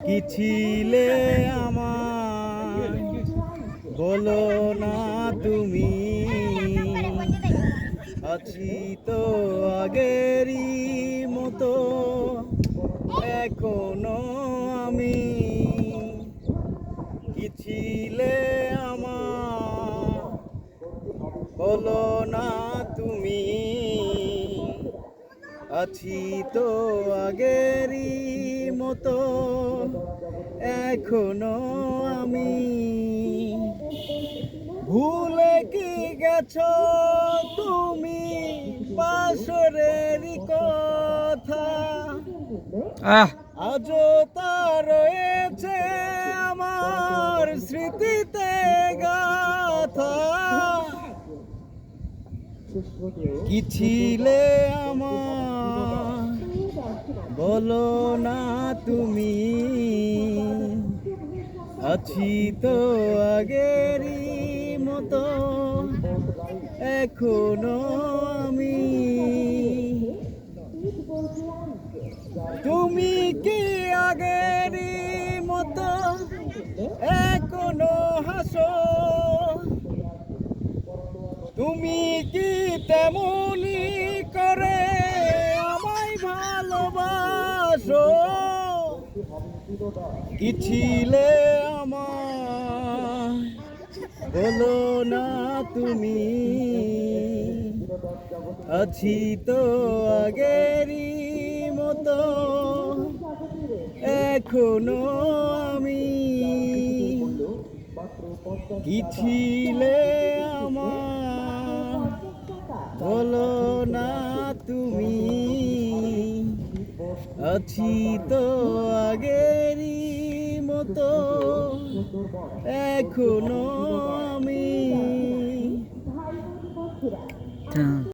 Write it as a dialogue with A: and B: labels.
A: কি ছিলে আমার বলো না তুমি, আছি তো আগেরই মতো এখনো আমি। কি ছিলে আমার বলো না তুমি, আছি তো আগেরই মতো এখনো আমি। ভুলে কি গেছো তুমি বাসরের কথা, আজও তা রয়েছে আমার স্মৃতিতে গাথা। কি ছিলে আমার বলো না তুমি, আছি তো আগেরই মতো এখনো আমি। তুমি কি আগেরই মতো এখনো হাসো, তুমি কি তেমনি করে আমায় ভালোবাসো। কি ছিলে আমার বলো না তুমি, আছি তো আগেরই মতো এখনো আমি। কি ছিলে আমার বলো না তুমি, আছি তো আগেরই মতো এখনো আমি।